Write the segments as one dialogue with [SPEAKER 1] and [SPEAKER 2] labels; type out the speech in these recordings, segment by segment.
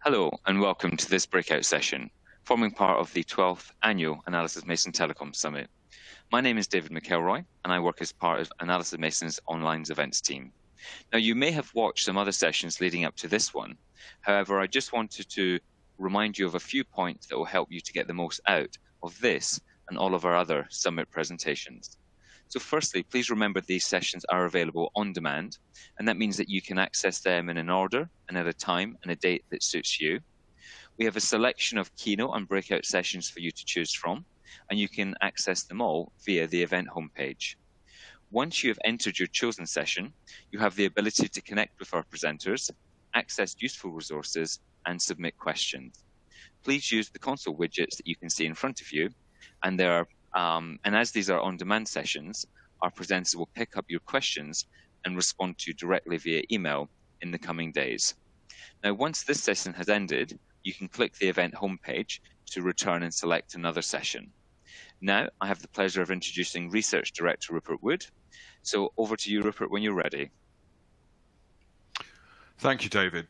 [SPEAKER 1] Hello and welcome to this breakout session, forming part of the 12th Annual Analysys Mason Telecoms Summit. My name is David McElroy and I work as part of Analysys Mason's online events team. Now you may have watched some other sessions leading up to this one. However, I just wanted to remind you of a few points that will help you to get the most out of this and all of our other summit presentations. So firstly, please remember these sessions are available on demand, and that means that you can access them in an order and at a time and a date that suits you. We have a selection of keynote and breakout sessions for you to choose from, and you can access them all via the event homepage. Once you have entered your chosen session, you have the ability to connect with our presenters, access useful resources, and submit questions. Please use the console widgets that you can see in front of you, and as these are on-demand sessions, our presenters will pick up your questions and respond to you directly via email in the coming days. Now, once this session has ended, you can click the event homepage to return and select another session. Now, I have the pleasure of introducing Research Director Rupert Wood. So over to you, Rupert, when you're ready.
[SPEAKER 2] Thank you, David.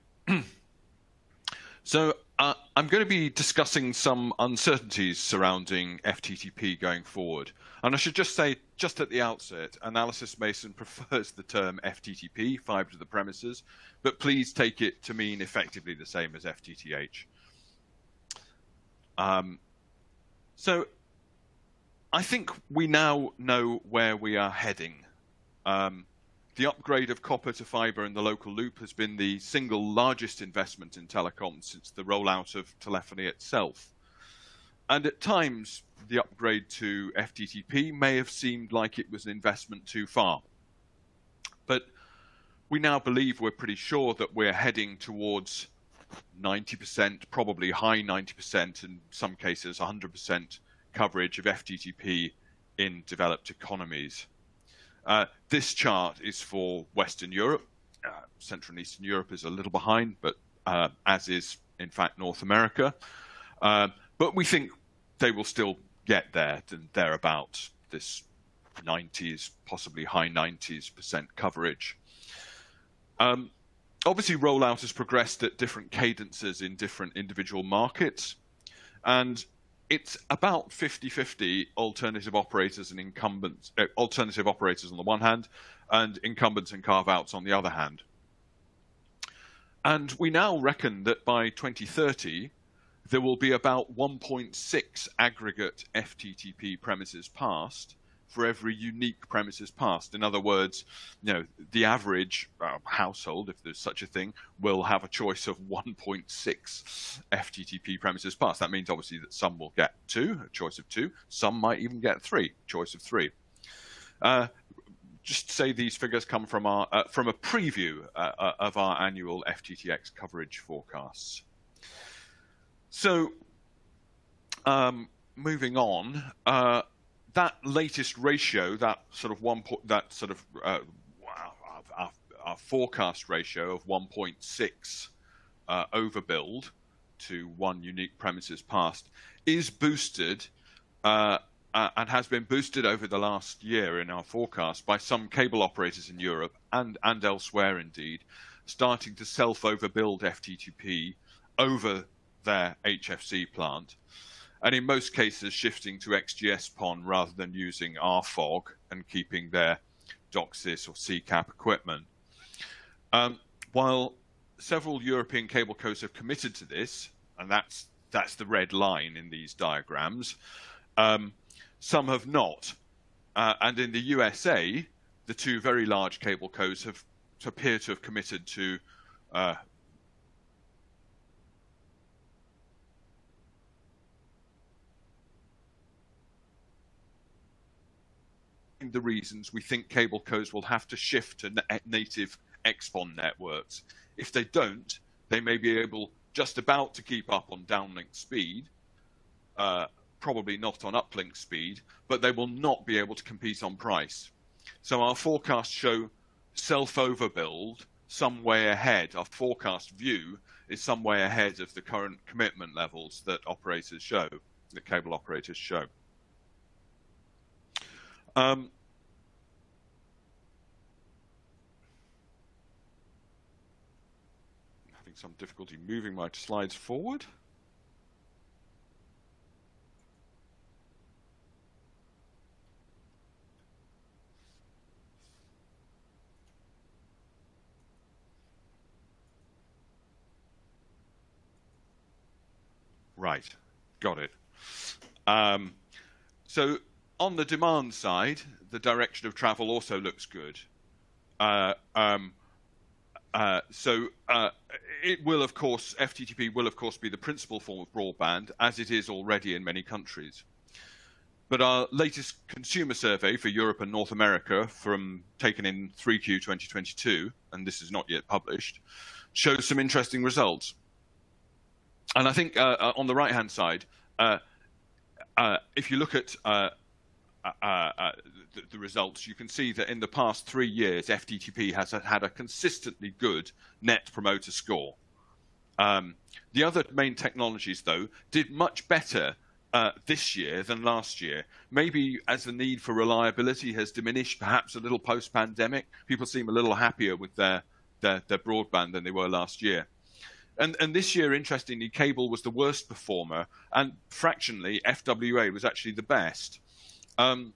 [SPEAKER 2] So I'm going to be discussing some uncertainties surrounding FTTP going forward. And I should just say, just at the outset, Analysys Mason prefers the term FTTP, fiber to the premises, but please take it to mean effectively the same as FTTH. So I think we now know where we are heading. The upgrade of copper to fiber in the local loop has been the single largest investment in telecoms since the rollout of telephony itself. And at times, the upgrade to FTTP may have seemed like it was an investment too far. But we now believe we're pretty sure that we're heading towards 90%, probably high 90%, in some cases 100% coverage of FTTP in developed economies. This chart is for Western Europe. Central and Eastern Europe is a little behind, but as is, in fact, North America. But we think they will still get there and thereabout, this 90s, possibly high 90s% coverage. Obviously, rollout has progressed at different cadences in different individual markets. And it's about 50-50 alternative operators and incumbents, alternative operators on the one hand, and incumbents and carve-outs on the other hand. And we now reckon that by 2030, there will be about 1.6 aggregate FTTP premises passed for every unique premises passed. In other words, the average household, if there's such a thing, will have a choice of 1.6 FTTP premises passed. That means obviously that some will get 2, a choice of 2. Some might even get 3, choice of 3. Just to say these figures come from a preview of our annual FTTX coverage forecasts. So, moving on. That latest ratio, our forecast ratio of 1.6 overbuild to one unique premises passed, is boosted and has been boosted over the last year in our forecast by some cable operators in Europe and elsewhere indeed, starting to self-overbuild FTTP over their HFC plant. And in most cases, shifting to XGS-PON rather than using RFOG and keeping their DOCSIS or CCAP equipment. While several European cable codes have committed to this, and that's the red line in these diagrams, some have not. And in the USA, the 2 very large cable codes appear to have committed to the reasons we think cable codes will have to shift to native XPON networks. If they don't, they may be able just about to keep up on downlink speed, probably not on uplink speed, but they will not be able to compete on price. So our forecasts show self-overbuild some way ahead. Our forecast view is some way ahead of the current commitment levels that operators show, that cable operators show. some difficulty moving my slides forward. Right, got it. So on the demand side, the direction of travel also looks good. It will, of course, FTTP will, of course, be the principal form of broadband, as it is already in many countries. But our latest consumer survey for Europe and North America, taken in 3Q 2022, and this is not yet published, shows some interesting results. And I think on the right-hand side, if you look at the results, you can see that in the past 3 years, FTTP has had a consistently good net promoter score. The other main technologies, though, did much better this year than last year. Maybe as the need for reliability has diminished, perhaps a little post-pandemic, people seem a little happier with their broadband than they were last year. And this year, interestingly, cable was the worst performer, and fractionally, FWA was actually the best. And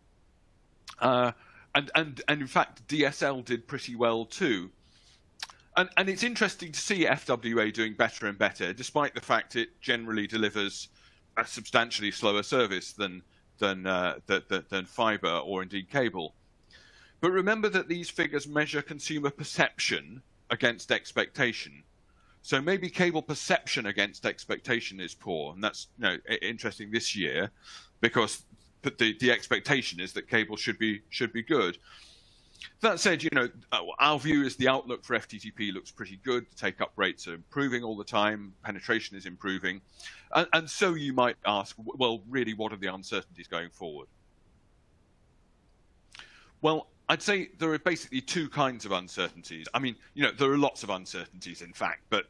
[SPEAKER 2] in fact, DSL did pretty well too. And it's interesting to see FWA doing better and better, despite the fact it generally delivers a substantially slower service than fiber or indeed cable. But remember that these figures measure consumer perception against expectation. So maybe cable perception against expectation is poor, and that's interesting this year, because the expectation is that cable should be good. That said, our view is the outlook for FTTP looks pretty good. The take-up rates are improving all the time. Penetration is improving. And so you might ask, well, really, what are the uncertainties going forward? Well, I'd say there are basically two kinds of uncertainties. I mean, there are lots of uncertainties, in fact, but,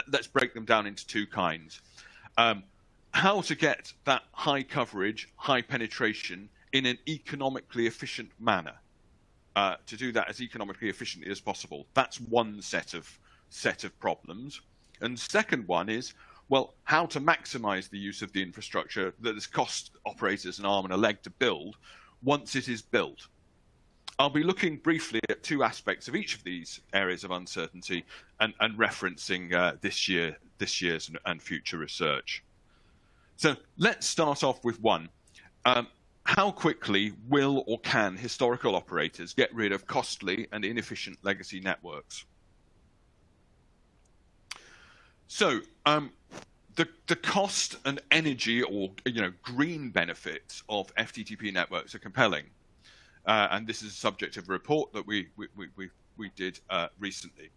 [SPEAKER 2] let's break them down into two kinds. How to get that high coverage, high penetration in an economically efficient manner. To do that as economically efficiently as possible. That's one set of problems. And second one is, well, how to maximize the use of the infrastructure that has cost operators an arm and a leg to build once it is built. I'll be looking briefly at two aspects of each of these areas of uncertainty and referencing this year's and future research. So let's start off with one. How quickly will or can historical operators get rid of costly and inefficient legacy networks? So the cost and energy or green benefits of FTTP networks are compelling. And this is a subject of a report that we did recently.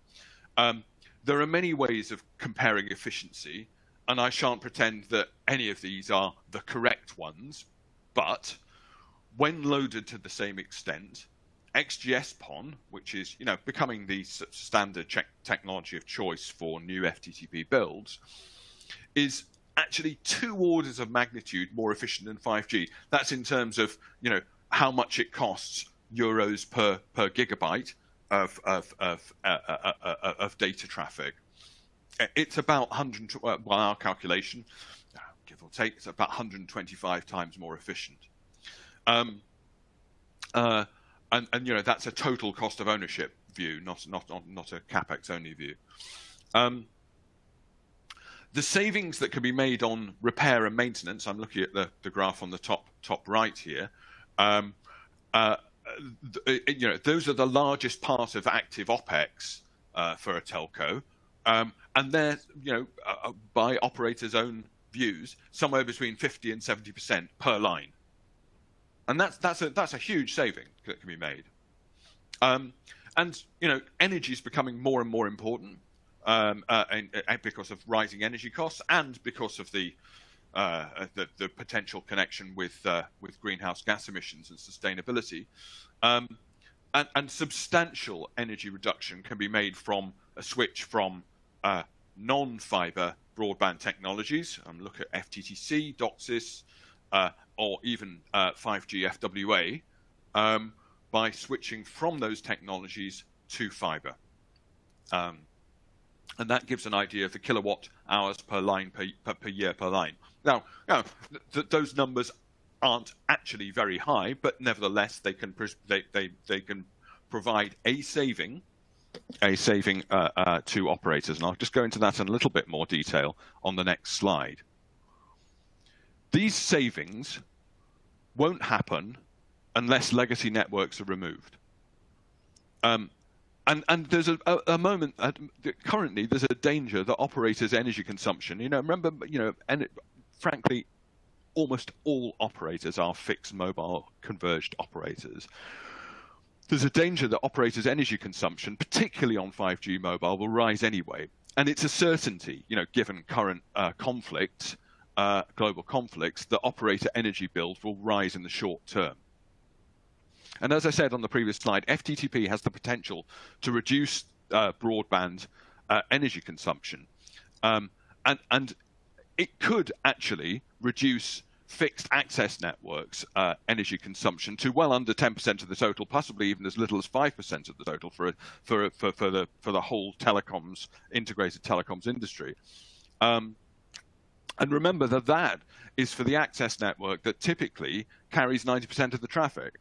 [SPEAKER 2] There are many ways of comparing efficiency, and I shan't pretend that any of these are the correct ones, but when loaded to the same extent, XGS-PON, which is becoming the standard technology of choice for new FTTP builds, is actually 2 orders of magnitude more efficient than 5G. That's in terms of how much it costs euros per gigabyte of data traffic. It's about our calculation, give or take, it's about 125 times more efficient. And that's a total cost of ownership view, not a capex only view. The savings that can be made on repair and maintenance, I'm looking at the graph on the top right here. Those are the largest part of active OPEX for a telco, and they're by operators' own views, somewhere between 50 and 70% per line, and that's a huge saving that can be made. And energy is becoming more and more important because of rising energy costs and because of the potential connection with greenhouse gas emissions and sustainability. And substantial energy reduction can be made from a switch from non-fiber broadband technologies. Look at FTTC, DOCSIS, or even 5G FWA, by switching from those technologies to fiber. And that gives an idea of the kilowatt hours per line per year per line. Now, those numbers aren't actually very high, but nevertheless they can provide a saving to operators. And I'll just go into that in a little bit more detail on the next slide. These savings won't happen unless legacy networks are removed. And there's a moment currently there's a danger that operators' energy consumption. Remember, frankly, almost all operators are fixed mobile converged operators. There's a danger that operators' energy consumption, particularly on 5G mobile, will rise anyway. And it's a certainty, given current conflicts, global conflicts, that operator energy bills will rise in the short term. And as I said on the previous slide, FTTP has the potential to reduce broadband energy consumption. And it could actually reduce fixed access networks energy consumption to well under 10% of the total, possibly even as little as 5% of the total for the whole integrated telecoms industry. And remember that is for the access network that typically carries 90% of the traffic.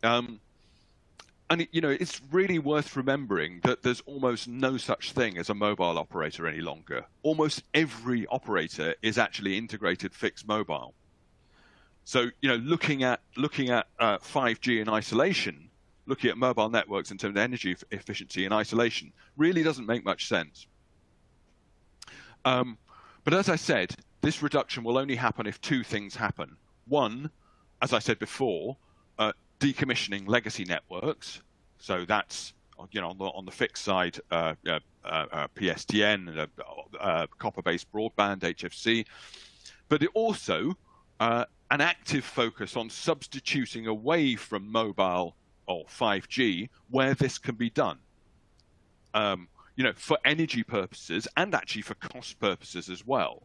[SPEAKER 2] And it's really worth remembering that there's almost no such thing as a mobile operator any longer. Almost every operator is actually integrated fixed mobile. So looking at 5G in isolation, looking at mobile networks in terms of energy efficiency in isolation, really doesn't make much sense. But as I said, this reduction will only happen if two things happen. One, as I said before, decommissioning legacy networks. So that's on the fixed side, PSTN, copper-based broadband, HFC, but it also an active focus on substituting away from mobile or 5G where this can be done. For energy purposes and actually for cost purposes as well.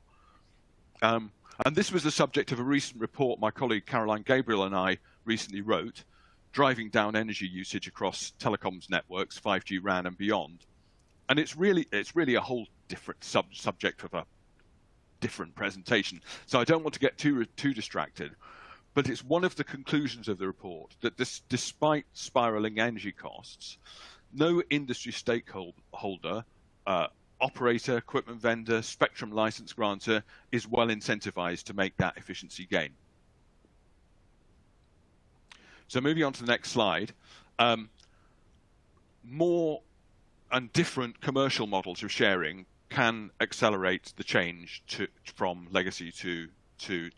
[SPEAKER 2] And this was the subject of a recent report my colleague Caroline Gabriel and I recently wrote, driving down energy usage across telecoms networks, 5G RAN and beyond. And it's really a whole different subject of a different presentation. So I don't want to get too distracted, but it's one of the conclusions of the report that despite spiraling energy costs, no industry stakeholder, operator, equipment vendor, spectrum license grantor is well incentivized to make that efficiency gain. So moving on to the next slide, more and different commercial models of sharing can accelerate the change from legacy to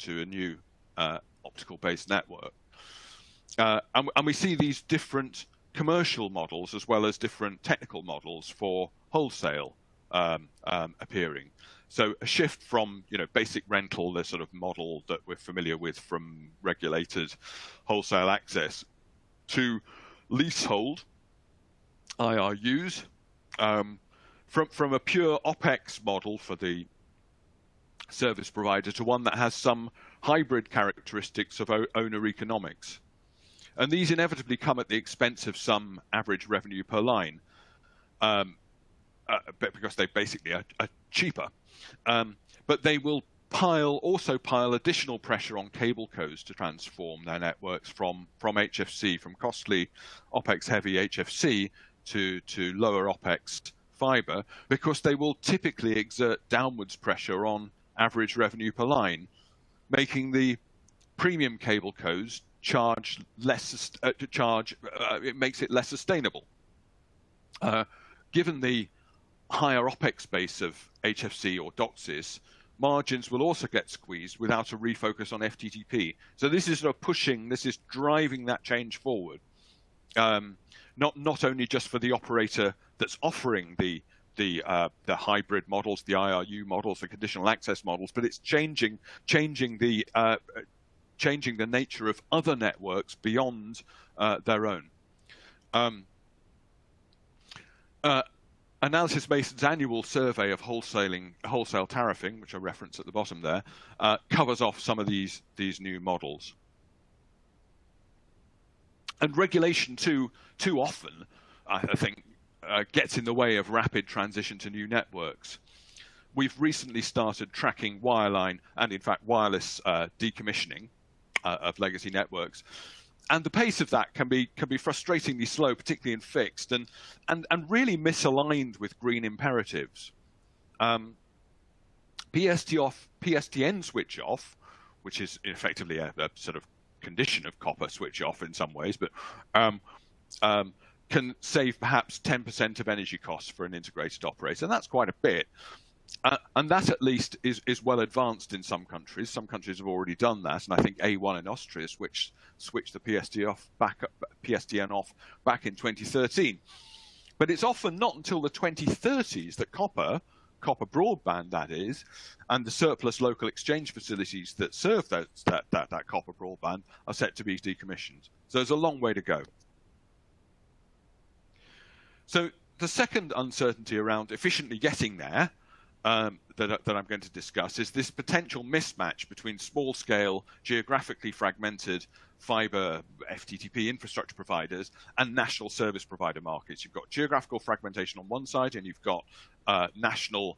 [SPEAKER 2] a new optical-based network. And we see these different commercial models as well as different technical models for wholesale appearing. So a shift from basic rental, the sort of model that we're familiar with from regulated wholesale access, to leasehold IRUs, from a pure OPEX model for the service provider to one that has some hybrid characteristics of owner economics. And these inevitably come at the expense of some average revenue per line, because they basically are cheaper. But they will also pile additional pressure on cable cos to transform their networks from HFC, from costly OPEX-heavy HFC to lower OPEX fiber, because they will typically exert downwards pressure on average revenue per line, making the premium cable cos charge less. It makes it less sustainable. Given the higher OPEX base of HFC or DOCSIS, margins will also get squeezed without a refocus on FTTP. So this is this is driving that change forward. Not only just for the operator that's offering the hybrid models, the IRU models, the conditional access models, but it's changing the nature of other networks beyond their own. Analysys Mason's annual survey of wholesale tariffing, which I reference at the bottom there, covers off some of these new models. And regulation too often, I think, gets in the way of rapid transition to new networks. We've recently started tracking wireline and, in fact, wireless decommissioning of legacy networks, and the pace of that can be frustratingly slow, particularly in fixed, and really misaligned with green imperatives. PSTN switch off, which is effectively a sort of condition of copper switch off in some ways, but can save perhaps 10% of energy costs for an integrated operator, and that's quite a bit. And that at least is well advanced in some countries. Some countries have already done that, and I think A1 in Austria switched the PSTN off back in 2013. But it's often not until the 2030s that copper broadband, that is, and the surplus local exchange facilities that serve that copper broadband are set to be decommissioned. So there's a long way to go. So the second uncertainty around efficiently getting there that I'm going to discuss is this potential mismatch between small-scale, geographically fragmented fiber FTTP infrastructure providers and national service provider markets. You've got geographical fragmentation on one side, and you've got national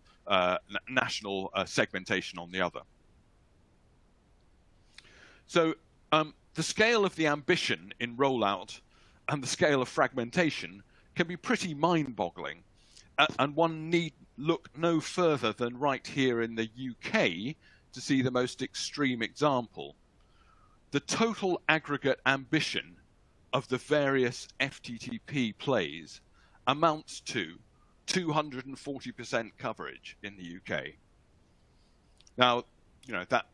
[SPEAKER 2] segmentation on the other. So the scale of the ambition in rollout and the scale of fragmentation can be pretty mind-boggling, and one need look no further than right here in the UK to see the most extreme example. The total aggregate ambition of the various FTTP plays amounts to 240% coverage in the UK. Now, that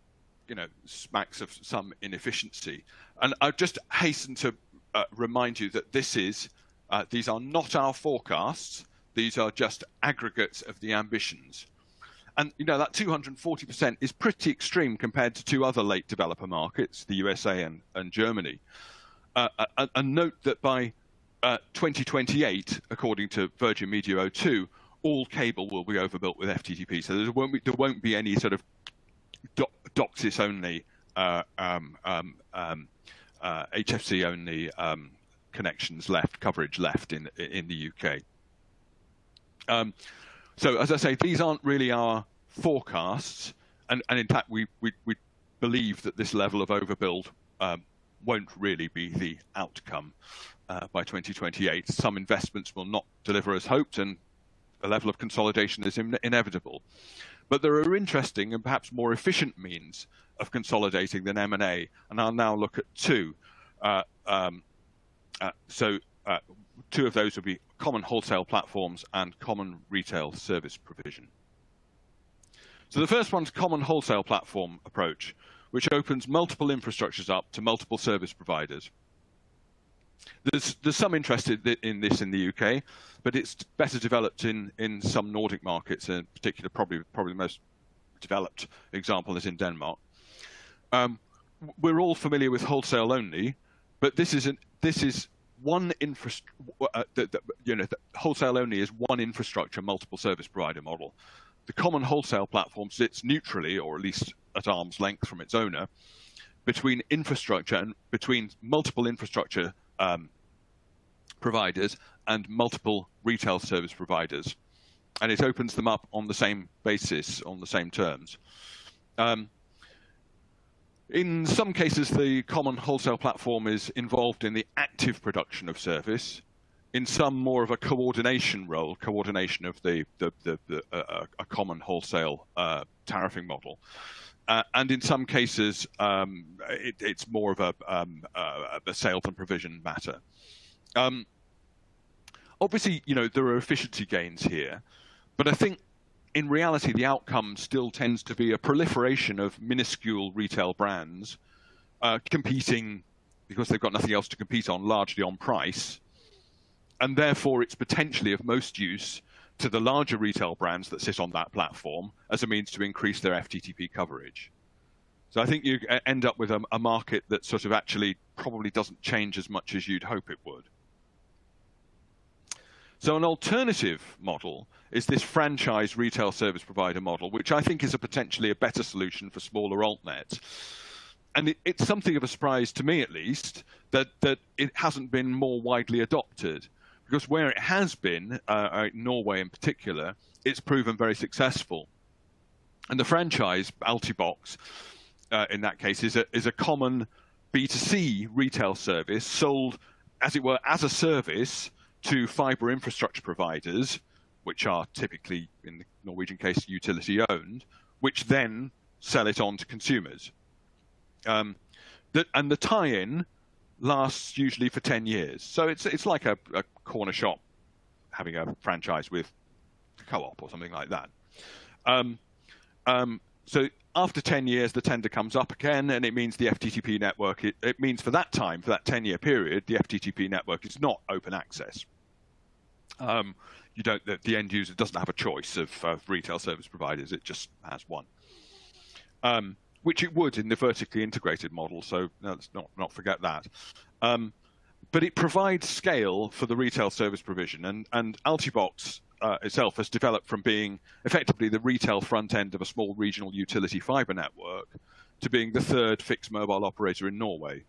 [SPEAKER 2] smacks of some inefficiency, and I just hasten to remind you that these are not our forecasts. These are just aggregates of the ambitions. And that 240% is pretty extreme compared to two other late developer markets, the USA and Germany. And note that by 2028, according to Virgin Media 02, all cable will be overbuilt with FTTP. So there won't be any sort of DOCSIS only, HFC only connections left, coverage left in the UK. So as I say, these aren't really our forecasts, and in fact we believe that this level of overbuild won't really be the outcome by 2028. Some investments will not deliver as hoped, and a level of consolidation is inevitable. But there are interesting and perhaps more efficient means of consolidating than M&A, and I'll now look at two. Two of those would be common wholesale platforms and common retail service provision. So the first one's common wholesale platform approach, which opens multiple infrastructures up to multiple service providers. There's some interest in this in the UK, but it's better developed in some Nordic markets, in particular probably the most developed example is in Denmark. We're all familiar with wholesale only, but this is one wholesale only is one infrastructure, multiple service provider model. The common wholesale platform sits neutrally, or at least at arm's length from its owner, between infrastructure and between multiple infrastructure providers and multiple retail service providers, and it opens them up on the same basis, on the same terms. In some cases, the common wholesale platform is involved in the active production of service. In some, more of a coordination role, coordination of a common wholesale tariffing model. And in some cases, it's more of a sales and provision matter. Obviously, there are efficiency gains here, but I think in reality, the outcome still tends to be a proliferation of minuscule retail brands competing, because they've got nothing else to compete on, largely on price. And therefore, it's potentially of most use to the larger retail brands that sit on that platform as a means to increase their FTTP coverage. So I think you end up with a market that sort of actually probably doesn't change as much as you'd hope it would. So an alternative model is this franchise retail service provider model, which I think is potentially a better solution for smaller altnets. And it's something of a surprise to me, at least, that it hasn't been more widely adopted, because where it has been, Norway in particular, it's proven very successful. And the franchise, Altibox, in that case, is a common B2C retail service sold, as it were, as a service to fibre infrastructure providers, which are typically, in the Norwegian case, utility owned, which then sell it on to consumers. And the tie-in lasts usually for 10 years. So it's like a corner shop having a franchise with a co-op or something like that. So after 10 years, the tender comes up again, and it means the FTTP network, it means for that time, for that 10-year period, the FTTP network is not open access. The end user doesn't have a choice of retail service providers, it just has one. Which it would in the vertically integrated model, so let's not forget that. But it provides scale for the retail service provision, and Altibox itself has developed from being effectively the retail front end of a small regional utility fibre network to being the third fixed mobile operator in Norway.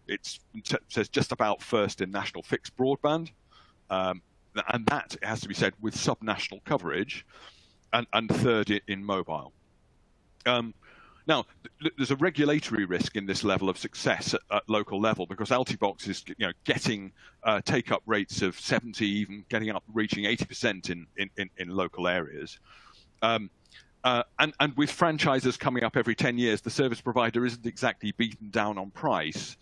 [SPEAKER 2] It says just about first in national fixed broadband, and that, it has to be said, with subnational coverage, and third in mobile. Now, there's a regulatory risk in this level of success at local level, because Altibox is getting take-up rates of 70, even reaching 80% in local areas. And with franchises coming up every 10 years, the service provider isn't exactly beaten down on price.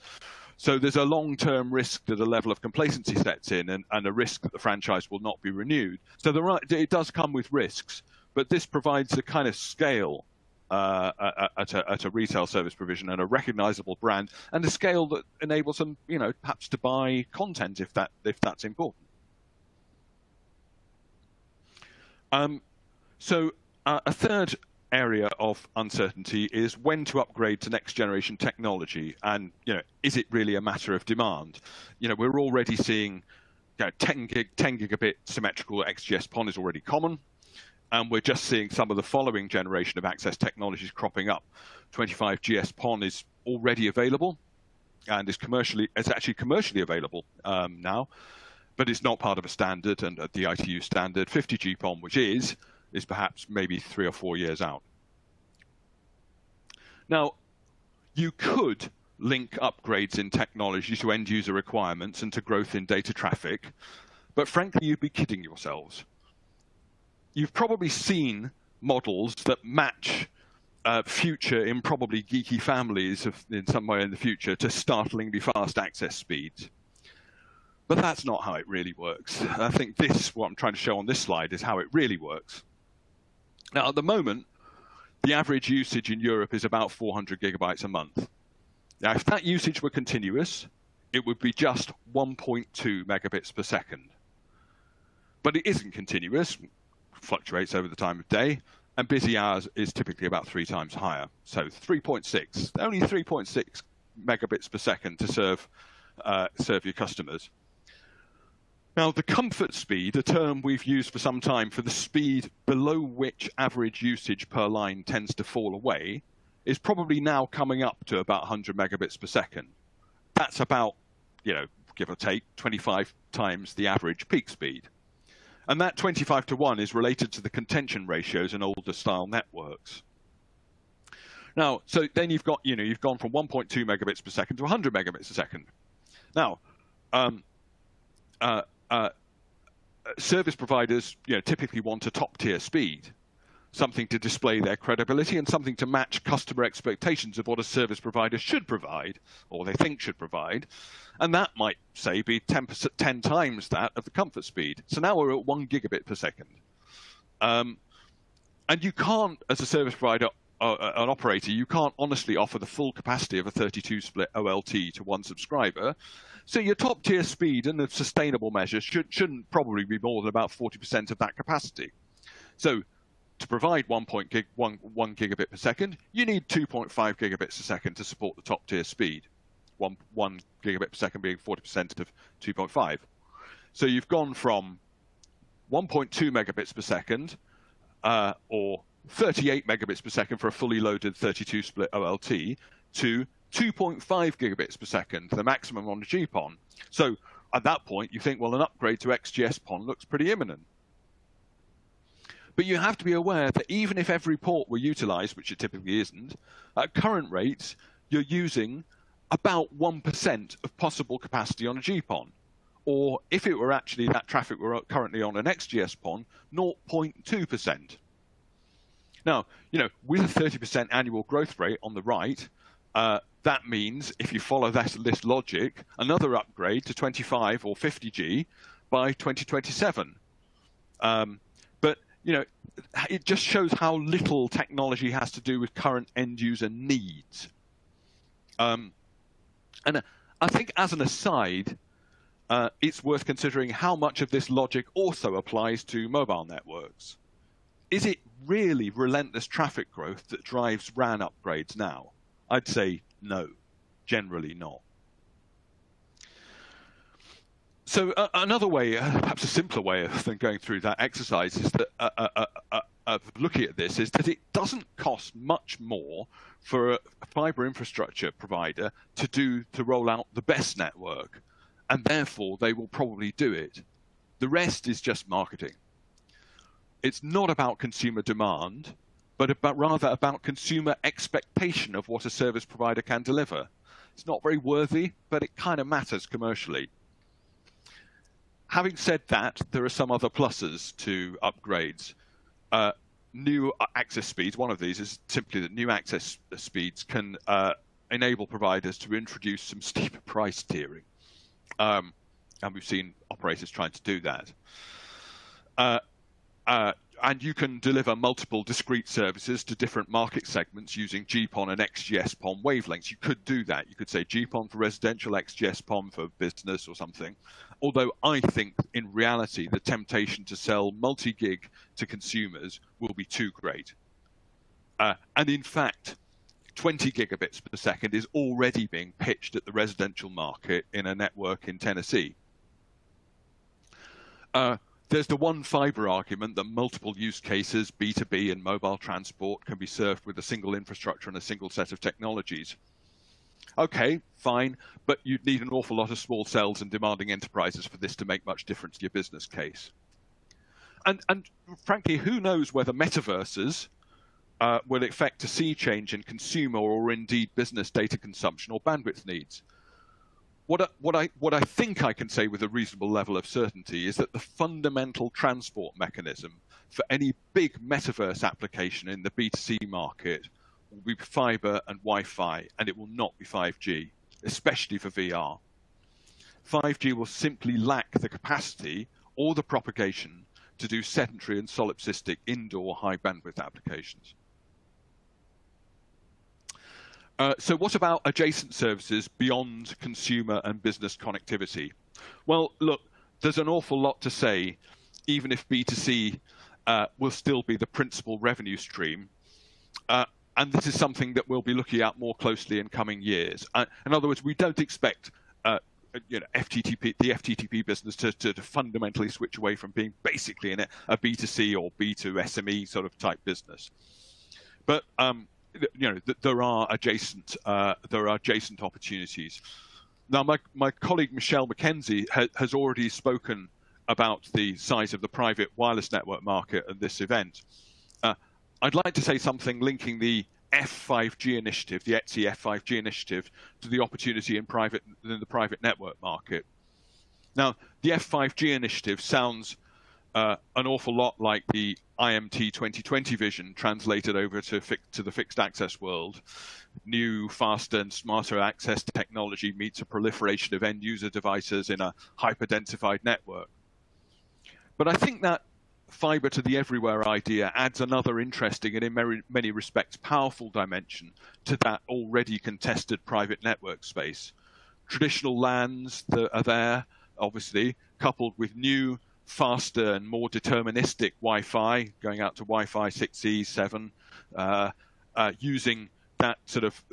[SPEAKER 2] So there's a long-term risk that a level of complacency sets in, and a risk that the franchise will not be renewed. So it does come with risks, but this provides a kind of scale at a retail service provision and a recognizable brand, and a scale that enables them, perhaps to buy content if that's important. So a third area of uncertainty is when to upgrade to next generation technology, and is it really a matter of demand? We're already seeing 10 gigabit symmetrical XGS-PON is already common. And we're just seeing some of the following generation of access technologies cropping up. 25 GS-PON is already available, and it's actually commercially available now, but it's not part of a standard, and the ITU standard. 50 GPON, which is perhaps maybe 3 or 4 years out. Now, you could link upgrades in technology to end user requirements and to growth in data traffic, but frankly, you'd be kidding yourselves. You've probably seen models that match future, improbably geeky families in somewhere in the future to startlingly fast access speeds. But that's not how it really works. I think what I'm trying to show on this slide is how it really works. Now, at the moment, the average usage in Europe is about 400 gigabytes a month. Now, if that usage were continuous, it would be just 1.2 megabits per second. But it isn't continuous. Fluctuates over the time of day, and busy hours is typically about 3 times higher. So 3.6, only 3.6 megabits per second to serve your customers. Now, the comfort speed, a term we've used for some time for the speed below which average usage per line tends to fall away, is probably now coming up to about 100 megabits per second. That's about, give or take, 25 times the average peak speed. And that 25 to 1 is related to the contention ratios in older style networks. Now, so then you've gone from 1.2 megabits per second to 100 megabits a second. Now, service providers, typically want a top tier speed, something to display their credibility and something to match customer expectations of what a service provider should provide, or they think should provide. And that might, say, be 10 times that of the comfort speed. So now we're at 1 gigabit per second. And you can't, as a service provider, an operator, you can't honestly offer the full capacity of a 32 split OLT to one subscriber. So your top tier speed and the sustainable measure shouldn't probably be more than about 40% of that capacity. So to provide 1 gigabit per second, you need 2.5 gigabits a second to support the top tier speed. 1 gigabit per second being 40% of 2.5. So you've gone from 1.2 megabits per second, or 38 megabits per second for a fully loaded 32 split OLT, to 2.5 gigabits per second, the maximum on the GPON. So at that point, you think, well, an upgrade to XGS-PON looks pretty imminent. But you have to be aware that even if every port were utilized, which it typically isn't, at current rates, you're using about 1% of possible capacity on a GPON. Or if it were actually that traffic were currently on an XGS-PON, 0.2%. Now, with a 30% annual growth rate on the right, that means, if you follow this logic, another upgrade to 25 or 50G by 2027. But it just shows how little technology has to do with current end user needs. And I think, as an aside, it's worth considering how much of this logic also applies to mobile networks. Is it really relentless traffic growth that drives RAN upgrades now? I'd say no, generally not. So another way, perhaps a simpler way than going through that exercise, is that looking at this is that it doesn't cost much more for a fiber infrastructure provider to roll out the best network, and therefore they will probably do it. The rest is just marketing. It's not about consumer demand, but rather about consumer expectation of what a service provider can deliver. It's not very worthy, but it kind of matters commercially. Having said that, there are some other pluses to upgrades. New access speeds, one of these is simply that new access speeds can enable providers to introduce some steeper price tiering. And we've seen operators trying to do that. And you can deliver multiple discrete services to different market segments using GPON and XGS-PON wavelengths. You could do that. You could say GPON for residential, XGS-PON for business or something. Although I think, in reality, the temptation to sell multi-gig to consumers will be too great. And in fact, 20 gigabits per second is already being pitched at the residential market in a network in Tennessee. There's the one fiber argument that multiple use cases, B2B and mobile transport, can be served with a single infrastructure and a single set of technologies. Okay, fine, but you'd need an awful lot of small cells and demanding enterprises for this to make much difference to your business case. And frankly, who knows whether metaverses will affect a sea change in consumer or indeed business data consumption or bandwidth needs. What I think I can say with a reasonable level of certainty is that the fundamental transport mechanism for any big metaverse application in the B2C market will be fiber and Wi-Fi, and it will not be 5G, especially for VR. 5G will simply lack the capacity or the propagation to do sedentary and solipsistic indoor high bandwidth applications. So what about adjacent services beyond consumer and business connectivity? Well, look, there's an awful lot to say, even if B2C will still be the principal revenue stream. And this is something that we'll be looking at more closely in coming years. In other words, we don't expect the FTTP business to fundamentally switch away from being basically a B2C or B2 SME sort of type business. But there are adjacent opportunities. Now, my colleague Michelle McKenzie has already spoken about the size of the private wireless network market at this event. I'd like to say something linking the F5G initiative, the ETSI F5G initiative, to the opportunity in the private network market. Now, the F5G initiative sounds an awful lot like the IMT 2020 vision translated over to the fixed access world. New, faster and smarter access technology meets a proliferation of end user devices in a hyper-densified network. But I think that fiber to the everywhere idea adds another interesting and in many respects powerful dimension to that already contested private network space. Traditional LANs that are there, obviously, coupled with new, faster and more deterministic Wi-Fi, going out to Wi-Fi 6E, 7, using that sort of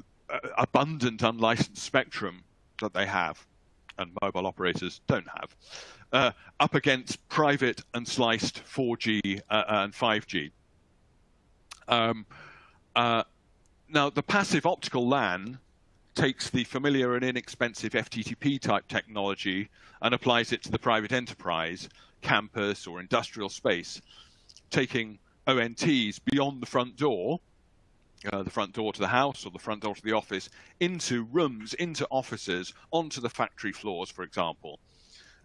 [SPEAKER 2] abundant unlicensed spectrum that they have, and mobile operators don't have, up against private and sliced 4G and 5G. Now, the passive optical LAN takes the familiar and inexpensive FTTP type technology and applies it to the private enterprise, campus or industrial space, taking ONTs beyond the front door to the house or the front door to the office, into rooms, into offices, onto the factory floors, for example.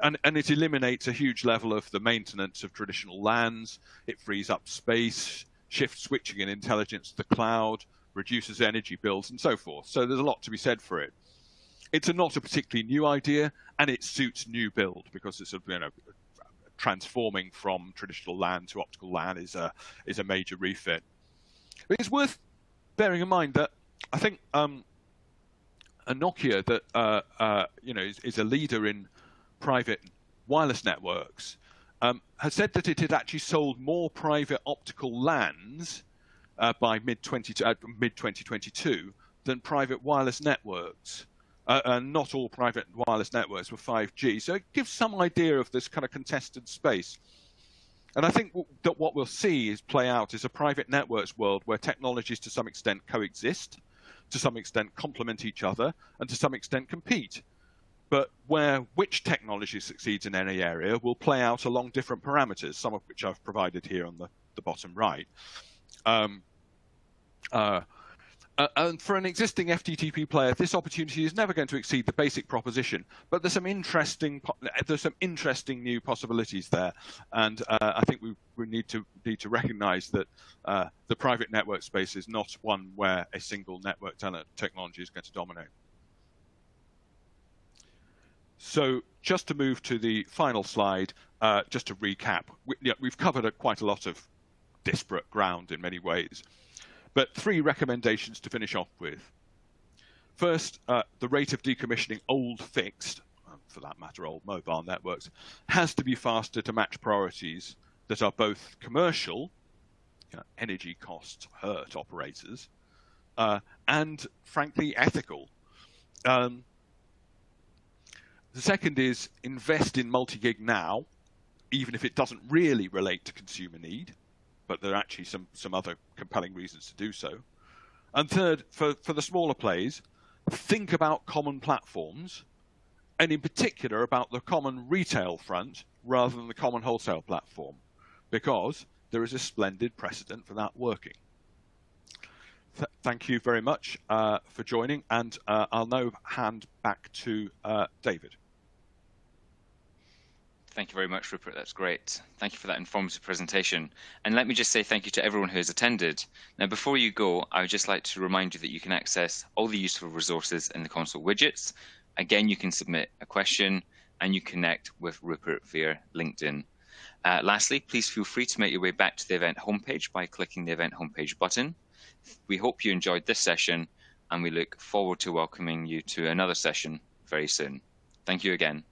[SPEAKER 2] And it eliminates a huge level of the maintenance of traditional LANs. It frees up space, shifts switching and intelligence to the cloud, reduces energy bills, and so forth. So there's a lot to be said for it. It's not a particularly new idea, and it suits new build because it's transforming from traditional LAN to optical LAN is a major refit. But it's worth bearing in mind that I think a Nokia that is a leader in private wireless networks has said that it had actually sold more private optical LANs by mid-2022 than private wireless networks. And not all private wireless networks were 5G. So it gives some idea of this kind of contested space. And I think that what we'll see is play out is a private networks world where technologies to some extent coexist, to some extent complement each other, and to some extent compete. But where which technology succeeds in any area will play out along different parameters, some of which I've provided here on the bottom right. And for an existing FTTP player, this opportunity is never going to exceed the basic proposition. But there's some interesting new possibilities there, and I think we need to recognise that the private network space is not one where a single network technology is going to dominate. So just to move to the final slide, just to recap, we've covered quite a lot of disparate ground in many ways. But 3 recommendations to finish off with. First, the rate of decommissioning old fixed, for that matter old mobile networks, has to be faster to match priorities that are both commercial, energy costs hurt operators, and frankly ethical. The second is invest in multi-gig now, even if it doesn't really relate to consumer need, but there are actually some other compelling reasons to do so. And third, for the smaller plays, think about common platforms, and in particular about the common retail front rather than the common wholesale platform, because there is a splendid precedent for that working. Thank you very much for joining, and I'll now hand back to David.
[SPEAKER 1] Thank you very much, Rupert. That's great. Thank you for that informative presentation. And let me just say thank you to everyone who has attended. Now, before you go, I would just like to remind you that you can access all the useful resources in the console widgets. Again, you can submit a question and you connect with Rupert via LinkedIn. Lastly, please feel free to make your way back to the event homepage by clicking the event homepage button. We hope you enjoyed this session, and we look forward to welcoming you to another session very soon. Thank you again.